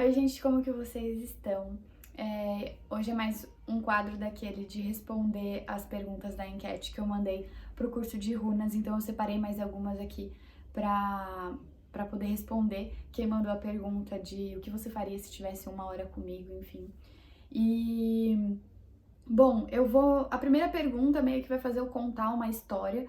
Oi, gente, como que vocês estão? Hoje é mais um quadro daquele de responder as perguntas da enquete que eu mandei pro curso de runas, então eu separei mais algumas aqui pra poder responder quem mandou a pergunta de o que você faria se tivesse uma hora comigo, enfim. E, bom, a primeira pergunta meio que vai fazer eu contar uma história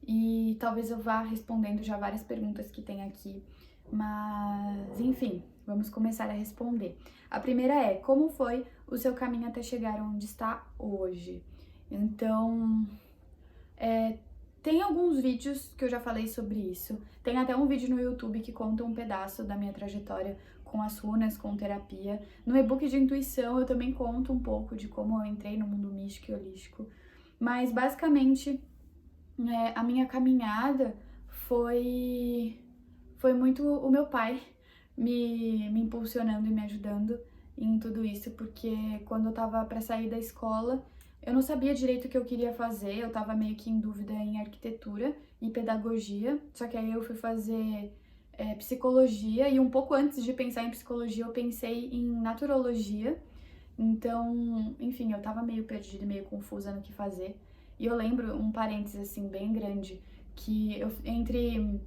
e talvez eu vá respondendo já várias perguntas que tem aqui, mas enfim, vamos começar a responder. A primeira é: como foi o seu caminho até chegar onde está hoje? Então, tem alguns vídeos que eu já falei sobre isso. Tem até um vídeo no YouTube que conta um pedaço da minha trajetória com as runas, com terapia. No e-book de intuição eu também conto um pouco de como eu entrei no mundo místico e holístico. Mas basicamente a minha caminhada foi muito o meu pai me impulsionando e me ajudando em tudo isso, porque quando eu tava para sair da escola, eu não sabia direito o que eu queria fazer, eu tava meio que em dúvida em arquitetura e pedagogia, só que aí eu fui fazer psicologia, e um pouco antes de pensar em psicologia eu pensei em naturologia. Então, enfim, eu tava meio perdida, meio confusa no que fazer. E eu lembro, um parênteses assim, bem grande, que entre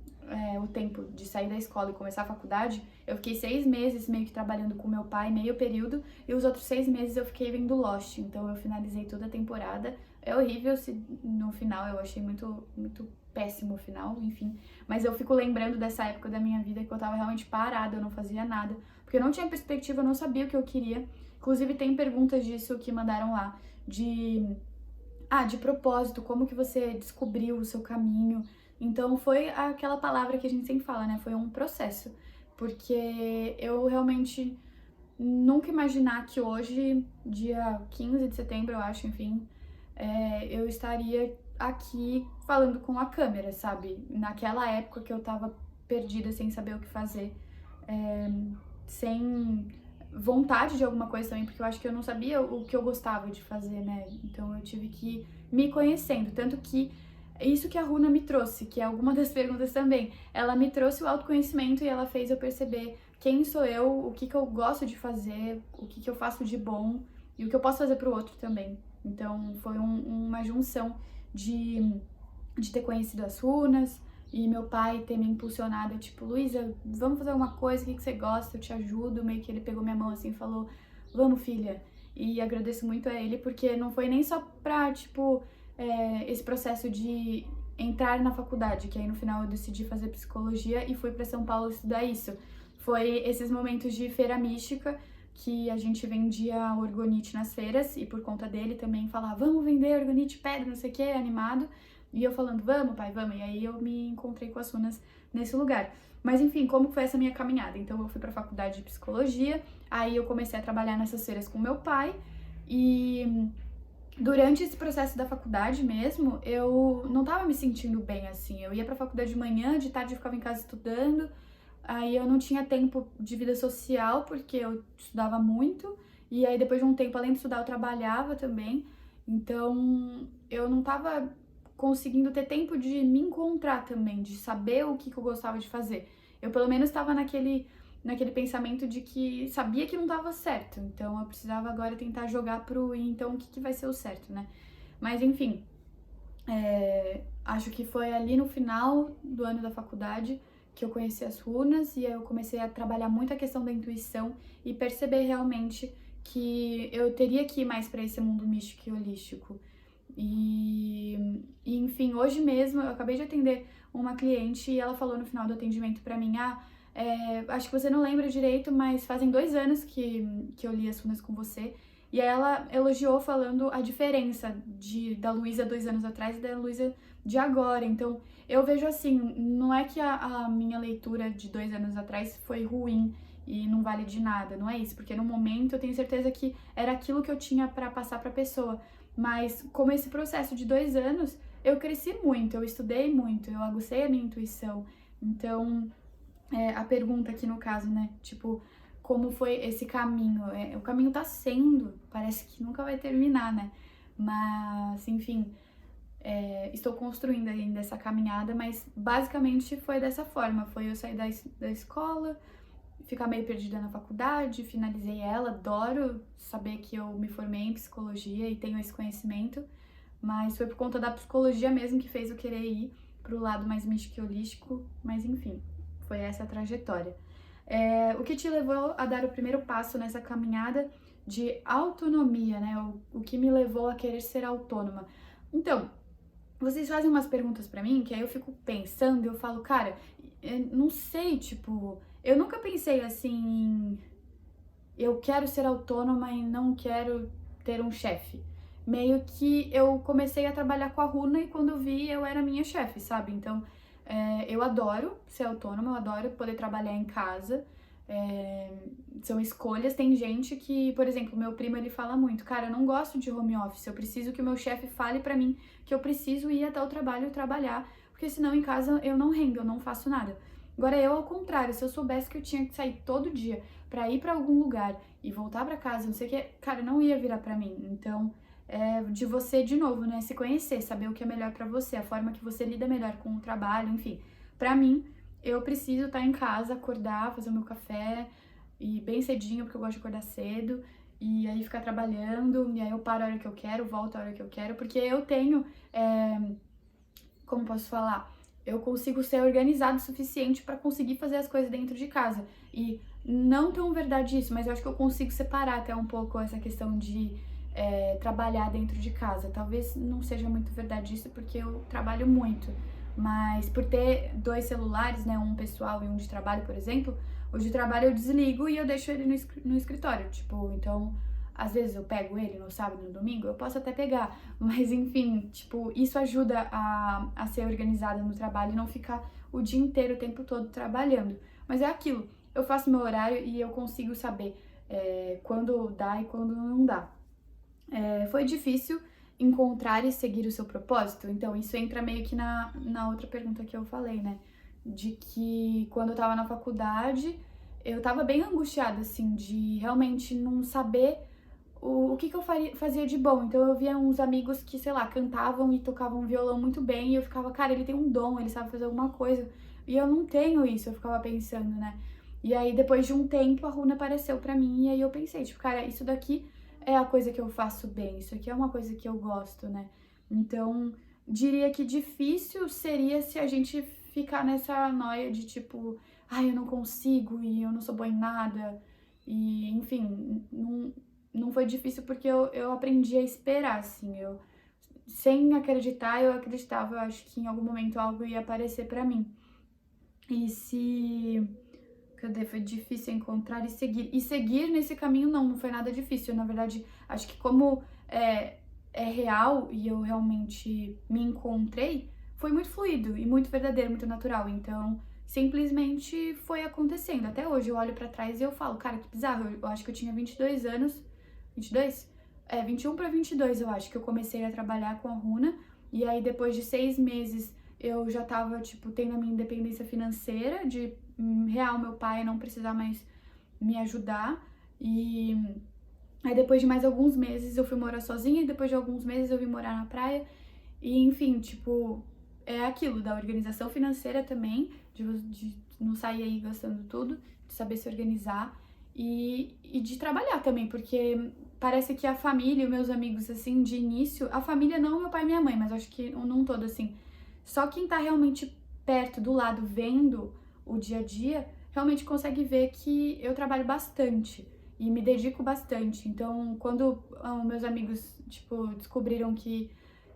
o tempo de sair da escola e começar a faculdade, eu fiquei 6 meses meio que trabalhando com meu pai, meio período, e os outros 6 meses eu fiquei vendo Lost. Então eu finalizei toda a temporada. É horrível se no final, eu achei muito péssimo o final, enfim. Mas eu fico lembrando dessa época da minha vida que eu tava realmente parada, eu não fazia nada, porque eu não tinha perspectiva, eu não sabia o que eu queria. Inclusive tem perguntas disso que mandaram lá, de propósito, como que você descobriu o seu caminho. Então foi aquela palavra que a gente sempre fala, né? Foi um processo. Porque eu realmente nunca imaginar que hoje, dia 15 de setembro, eu acho, enfim, eu estaria aqui falando com a câmera, sabe? Naquela época que eu tava perdida, sem saber o que fazer, é, sem vontade de alguma coisa também, porque eu acho que eu não sabia o que eu gostava de fazer, né? Então eu tive que ir me conhecendo, tanto que isso que a Runa me trouxe, que é alguma das perguntas também, ela me trouxe o autoconhecimento e ela fez eu perceber quem sou eu, o que eu gosto de fazer, o que eu faço de bom e o que eu posso fazer pro outro também. Então foi uma junção de, de ter conhecido as runas e meu pai ter me impulsionado, tipo, Luísa, vamos fazer alguma coisa, o que você gosta, eu te ajudo. Meio que ele pegou minha mão assim e falou, vamos, filha. E agradeço muito a ele, porque não foi nem só pra, tipo, esse processo de entrar na faculdade, que aí no final eu decidi fazer psicologia e fui para São Paulo estudar isso. Foi esses momentos de feira mística que a gente vendia orgonite nas feiras e por conta dele também falava, vamos vender orgonite pedra, não sei o que, animado. E eu falando, vamos, pai, vamos. E aí eu me encontrei com as runas nesse lugar. Mas enfim, como foi essa minha caminhada? Então eu fui pra faculdade de psicologia, aí eu comecei a trabalhar nessas feiras com meu pai e durante esse processo da faculdade mesmo, eu não tava me sentindo bem assim. Eu ia pra faculdade de manhã, de tarde eu ficava em casa estudando, aí eu não tinha tempo de vida social porque eu estudava muito, e aí depois de um tempo, além de estudar, eu trabalhava também. Então, eu não tava conseguindo ter tempo de me encontrar também, de saber o que eu gostava de fazer. Eu pelo menos estava naquele pensamento de que sabia que não estava certo, então eu precisava agora tentar jogar pro então o que vai ser o certo, né? Mas enfim, acho que foi ali no final do ano da faculdade que eu conheci as runas e aí eu comecei a trabalhar muito a questão da intuição e perceber realmente que eu teria que ir mais para esse mundo místico e holístico. Enfim, hoje mesmo eu acabei de atender uma cliente e ela falou no final do atendimento pra mim, acho que você não lembra direito, mas fazem 2 anos que eu li as runas com você. E aí ela elogiou falando a diferença da Luísa 2 anos atrás e da Luísa de agora. Então eu vejo assim, não é que a minha leitura de 2 anos atrás foi ruim e não vale de nada, não é isso, porque no momento eu tenho certeza que era aquilo que eu tinha pra passar pra pessoa. Mas como esse processo de 2 anos, eu cresci muito, eu estudei muito, eu aguçei a minha intuição. Então, a pergunta aqui no caso, né? Tipo, como foi esse caminho? O caminho tá sendo, parece que nunca vai terminar, né? Mas, enfim, estou construindo ainda essa caminhada, mas basicamente foi dessa forma. Foi eu sair da escola, ficar meio perdida na faculdade, finalizei ela, adoro saber que eu me formei em psicologia e tenho esse conhecimento, mas foi por conta da psicologia mesmo que fez eu querer ir pro lado mais místico e holístico, mas enfim, foi essa a trajetória. O que te levou a dar o primeiro passo nessa caminhada de autonomia, né? O que me levou a querer ser autônoma? Então, vocês fazem umas perguntas pra mim que aí eu fico pensando e eu falo, cara, eu não sei, tipo, eu nunca pensei assim em eu quero ser autônoma e não quero ter um chefe. Meio que eu comecei a trabalhar com a Runa e quando eu vi eu era minha chefe, sabe? Então, eu adoro ser autônoma, eu adoro poder trabalhar em casa. São escolhas. Tem gente que, por exemplo, meu primo ele fala muito, cara, eu não gosto de home office, eu preciso que o meu chefe fale pra mim que eu preciso ir até o trabalho e trabalhar, porque senão em casa eu não rendo, eu não faço nada. Agora eu, ao contrário, se eu soubesse que eu tinha que sair todo dia pra ir pra algum lugar e voltar pra casa, não sei o que, cara, não ia virar pra mim. Então, de você, de novo, né, se conhecer, saber o que é melhor pra você, a forma que você lida melhor com o trabalho, enfim. Pra mim, eu preciso estar em casa, acordar, fazer o meu café, e bem cedinho, porque eu gosto de acordar cedo, e aí ficar trabalhando, e aí eu paro a hora que eu quero, volto a hora que eu quero, porque eu tenho, como posso falar? Eu consigo ser organizado o suficiente para conseguir fazer as coisas dentro de casa. E não tão verdade isso, mas eu acho que eu consigo separar até um pouco essa questão de trabalhar dentro de casa. Talvez não seja muito verdade isso, porque eu trabalho muito. Mas por ter 2 celulares, né, um pessoal e um de trabalho, por exemplo, o de trabalho eu desligo e eu deixo ele no escritório. Tipo, então, às vezes eu pego ele no sábado e no domingo, eu posso até pegar. Mas enfim, tipo, isso ajuda a ser organizada no trabalho e não ficar o dia inteiro, o tempo todo trabalhando. Mas é aquilo, eu faço meu horário e eu consigo saber quando dá e quando não dá. Foi difícil encontrar e seguir o seu propósito? Então, isso entra meio que na outra pergunta que eu falei, né? De que quando eu tava na faculdade, eu tava bem angustiada, assim, de realmente não saber o que eu fazia de bom. Então, eu via uns amigos que, sei lá, cantavam e tocavam violão muito bem, e eu ficava, cara, ele tem um dom, ele sabe fazer alguma coisa. E eu não tenho isso, eu ficava pensando, né? E aí, depois de um tempo, a Runa apareceu pra mim, e aí eu pensei, tipo, cara, isso daqui é a coisa que eu faço bem, isso aqui é uma coisa que eu gosto, né? Então, diria que difícil seria se a gente ficar nessa noia de tipo, ai, eu não consigo e eu não sou boa em nada. E, enfim, não foi difícil porque eu aprendi a esperar, assim. Sem acreditar, eu acreditava, eu acho que em algum momento algo ia aparecer pra mim. E se Cadê? Foi difícil encontrar e seguir. E seguir nesse caminho não foi nada difícil. Na verdade, acho que como é real e eu realmente me encontrei, foi muito fluido e muito verdadeiro, muito natural. Então, simplesmente foi acontecendo. Até hoje eu olho pra trás e eu falo, cara, que bizarro. Eu acho que eu tinha 22 anos. 22? 21 pra 22 eu acho que eu comecei a trabalhar com a Runa. E aí, depois de 6 meses, eu já tava, tipo, tendo a minha independência financeira de real meu pai não precisar mais me ajudar. E aí depois de mais alguns meses eu fui morar sozinha e depois de alguns meses eu vim morar na praia. E enfim, tipo, é aquilo da organização financeira também, de não sair aí gastando tudo, de saber se organizar e de trabalhar também, porque parece que a família e meus amigos, assim, de início, a família não meu pai e minha mãe, mas acho que num todo, assim, só quem tá realmente perto, do lado, vendo o dia a dia, realmente consegue ver que eu trabalho bastante e me dedico bastante. Então, quando meus amigos, tipo, descobriram que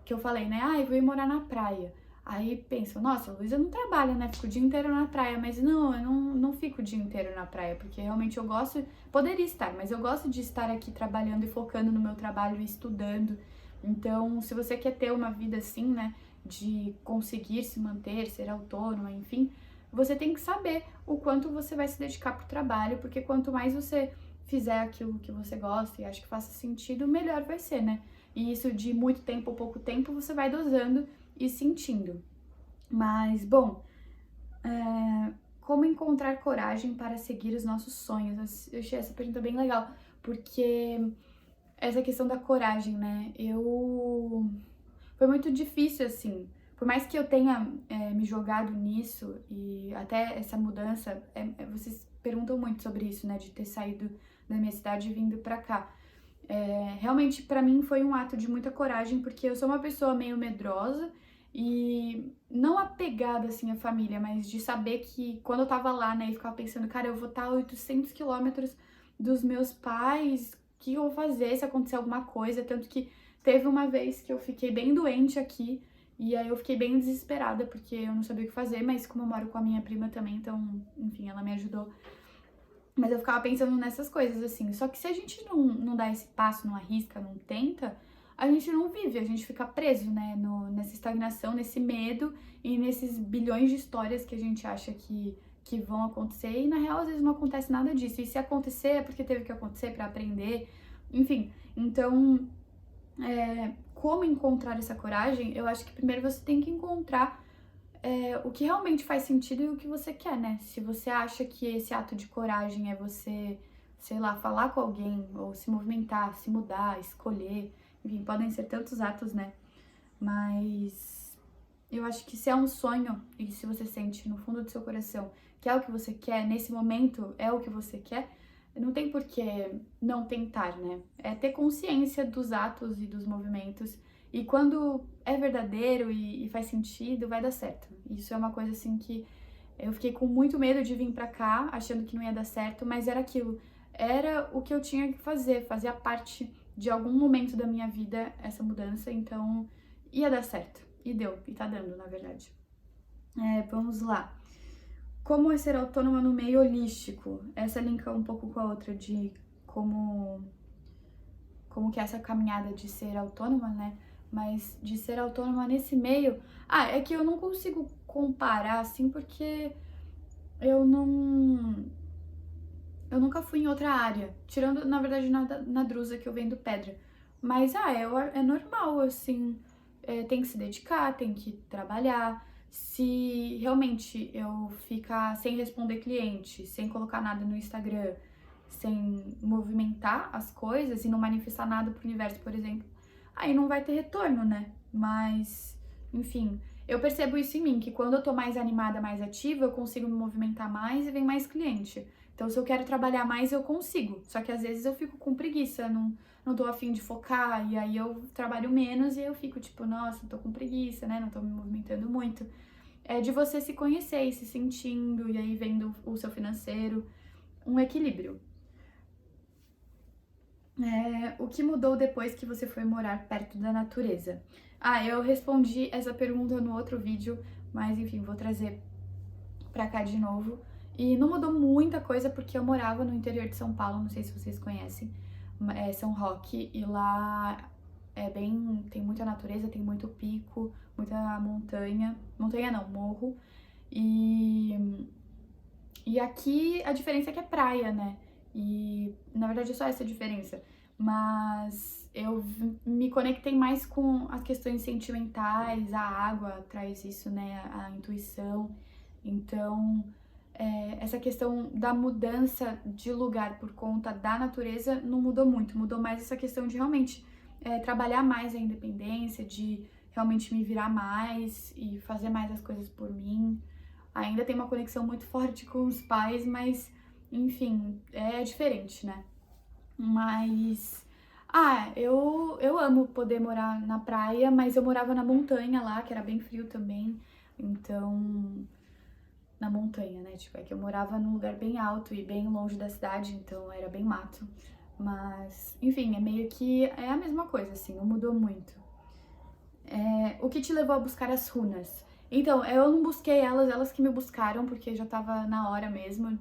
eu falei, né, eu vou ir morar na praia. Aí pensam, nossa, a Luísa não trabalha, né, fica o dia inteiro na praia. Mas não, eu não fico o dia inteiro na praia, porque realmente eu gosto, poderia estar, mas eu gosto de estar aqui trabalhando e focando no meu trabalho e estudando. Então, se você quer ter uma vida assim, né, de conseguir se manter, ser autônoma, enfim, você tem que saber o quanto você vai se dedicar pro trabalho, porque quanto mais você fizer aquilo que você gosta e acha que faça sentido, melhor vai ser, né? E isso de muito tempo ou pouco tempo, você vai dosando e sentindo. Mas, bom, como encontrar coragem para seguir os nossos sonhos? Eu achei essa pergunta bem legal, porque essa questão da coragem, né? Foi muito difícil, assim. Por mais que eu tenha me jogado nisso e até essa mudança, vocês perguntam muito sobre isso, né, de ter saído da minha cidade e vindo pra cá. Realmente, pra mim, foi um ato de muita coragem, porque eu sou uma pessoa meio medrosa e não apegada, assim, à família, mas de saber que quando eu tava lá, né, e ficava pensando, cara, eu vou estar a 800 quilômetros dos meus pais, o que eu vou fazer se acontecer alguma coisa? Tanto que teve uma vez que eu fiquei bem doente aqui, e aí eu fiquei bem desesperada, porque eu não sabia o que fazer, mas como eu moro com a minha prima também, então, enfim, ela me ajudou. Mas eu ficava pensando nessas coisas, assim. Só que se a gente não dá esse passo, não arrisca, não tenta, a gente não vive, a gente fica preso, né, nessa estagnação, nesse medo e nesses bilhões de histórias que a gente acha que vão acontecer. E na real, às vezes não acontece nada disso. E se acontecer, é porque teve que acontecer pra aprender. Enfim, então, como encontrar essa coragem? Eu acho que primeiro você tem que encontrar o que realmente faz sentido e o que você quer, né? Se você acha que esse ato de coragem é você, sei lá, falar com alguém, ou se movimentar, se mudar, escolher, enfim, podem ser tantos atos, né? Mas eu acho que se é um sonho e se você sente no fundo do seu coração que é o que você quer, nesse momento é o que você quer, não tem por que não tentar, né? É ter consciência dos atos e dos movimentos. E quando é verdadeiro e faz sentido, vai dar certo. Isso é uma coisa assim que eu fiquei com muito medo de vir pra cá, achando que não ia dar certo, mas era aquilo. Era o que eu tinha que fazer, fazia parte de algum momento da minha vida essa mudança, então ia dar certo. E deu, e tá dando, na verdade. Vamos lá. Como é ser autônoma no meio holístico? Essa linka um pouco com a outra de como que é essa caminhada de ser autônoma, né? Mas de ser autônoma nesse meio... é que eu não consigo comparar, assim, porque eu nunca fui em outra área. Tirando, na verdade, na Drusa, que eu vendo pedra. Mas, é normal, assim, tem que se dedicar, tem que trabalhar. Se realmente eu ficar sem responder cliente, sem colocar nada no Instagram, sem movimentar as coisas e não manifestar nada pro universo, por exemplo, aí não vai ter retorno, né? Mas, enfim, eu percebo isso em mim, que quando eu tô mais animada, mais ativa, eu consigo me movimentar mais e vem mais cliente. Então, se eu quero trabalhar mais, eu consigo. Só que às vezes eu fico com preguiça, não tô afim de focar, e aí eu trabalho menos e eu fico tipo, nossa, tô com preguiça, né? Não tô me movimentando muito. É de você se conhecer e se sentindo, e aí vendo o seu financeiro, um equilíbrio. O que mudou depois que você foi morar perto da natureza? Eu respondi essa pergunta no outro vídeo, mas enfim, vou trazer pra cá de novo. E não mudou muita coisa porque eu morava no interior de São Paulo, não sei se vocês conhecem, São Roque, e lá tem muita natureza, tem muito pico, muita montanha, montanha não, morro, e aqui a diferença é que é praia, né? E na verdade é só essa a diferença. Mas eu me conectei mais com as questões sentimentais, a água traz isso, né? A intuição. Então, essa questão da mudança de lugar por conta da natureza não mudou muito. Mudou mais essa questão de realmente trabalhar mais a independência, de realmente me virar mais e fazer mais as coisas por mim. Ainda tem uma conexão muito forte com os pais, mas, enfim, é diferente, né? Mas, eu amo poder morar na praia, mas eu morava na montanha lá, que era bem frio também, então, na montanha, né? Tipo, é que eu morava num lugar bem alto e bem longe da cidade, então era bem mato. Mas, enfim, é meio que a mesma coisa, assim, não mudou muito. O que te levou a buscar as runas? Então, eu não busquei elas que me buscaram, porque já tava na hora mesmo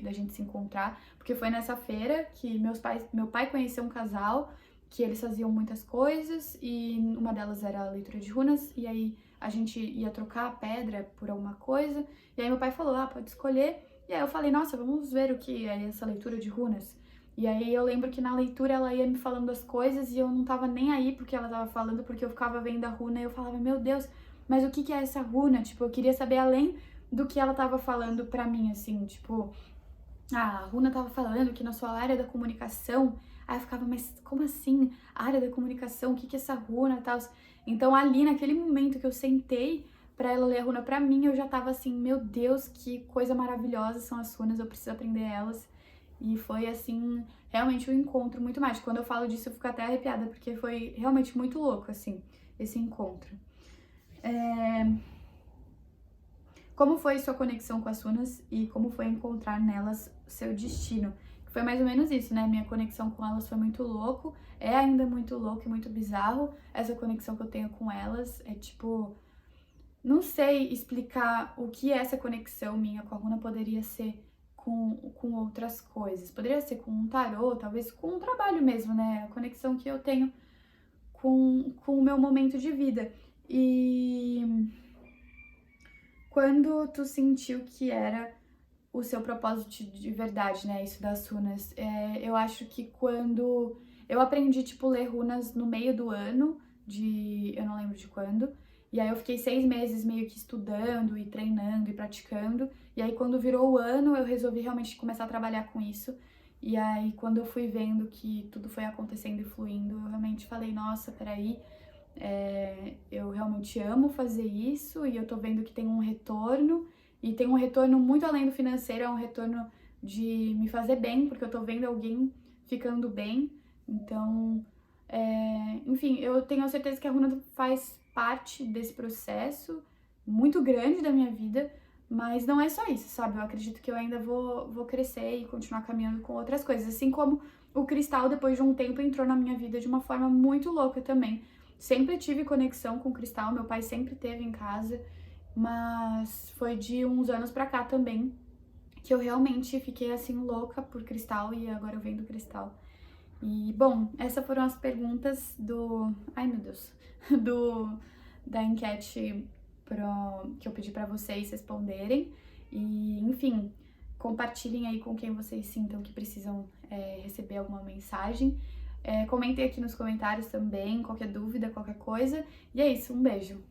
da gente se encontrar, porque foi nessa feira que meu pai conheceu um casal, que eles faziam muitas coisas, e uma delas era a leitura de runas, e aí a gente ia trocar a pedra por alguma coisa, e aí meu pai falou, pode escolher, e aí eu falei, nossa, vamos ver o que é essa leitura de runas. E aí eu lembro que na leitura ela ia me falando as coisas e eu não tava nem aí porque ela tava falando, porque eu ficava vendo a runa e eu falava, meu Deus, mas o que é essa runa? Tipo, eu queria saber além do que ela tava falando pra mim, assim, tipo, a runa tava falando que na sua área da comunicação, aí eu ficava, mas como assim? A área da comunicação, o que é essa runa e tal? Então ali naquele momento que eu sentei pra ela ler a runa pra mim, eu já tava assim, meu Deus, que coisa maravilhosa são as runas, eu preciso aprender elas. E foi assim, realmente um encontro muito mágico. Quando eu falo disso, eu fico até arrepiada, porque foi realmente muito louco, assim, esse encontro. Como foi sua conexão com as runas e como foi encontrar nelas seu destino? Foi mais ou menos isso, né? Minha conexão com elas foi muito louco, é ainda muito louco e muito bizarro. Essa conexão que eu tenho com elas é tipo, não sei explicar o que essa conexão minha com a runa poderia ser com outras coisas. Poderia ser com um tarô, talvez com um trabalho mesmo, né? A conexão que eu tenho com o meu momento de vida. E quando tu sentiu que era o seu propósito de verdade, né? Isso das runas. Eu acho que quando eu aprendi, tipo, ler runas no meio do ano, eu não lembro de quando, e aí eu fiquei 6 meses meio que estudando e treinando e praticando, e aí quando virou o ano eu resolvi realmente começar a trabalhar com isso, e aí quando eu fui vendo que tudo foi acontecendo e fluindo, eu realmente falei, nossa, peraí, eu realmente amo fazer isso e eu tô vendo que tem um retorno, e tem um retorno muito além do financeiro, é um retorno de me fazer bem, porque eu tô vendo alguém ficando bem. Então, enfim, eu tenho a certeza que a runa faz parte desse processo muito grande da minha vida, mas não é só isso, sabe? Eu acredito que eu ainda vou crescer e continuar caminhando com outras coisas, assim como o cristal, depois de um tempo, entrou na minha vida de uma forma muito louca também. Sempre tive conexão com cristal, meu pai sempre teve em casa, mas foi de uns anos pra cá também que eu realmente fiquei assim louca por cristal e agora eu vendo cristal. E bom, essas foram as perguntas ai meu Deus, da enquete que eu pedi pra vocês responderem. E enfim, compartilhem aí com quem vocês sintam que precisam receber alguma mensagem. Comentem aqui nos comentários também, qualquer dúvida, qualquer coisa. E é isso, um beijo!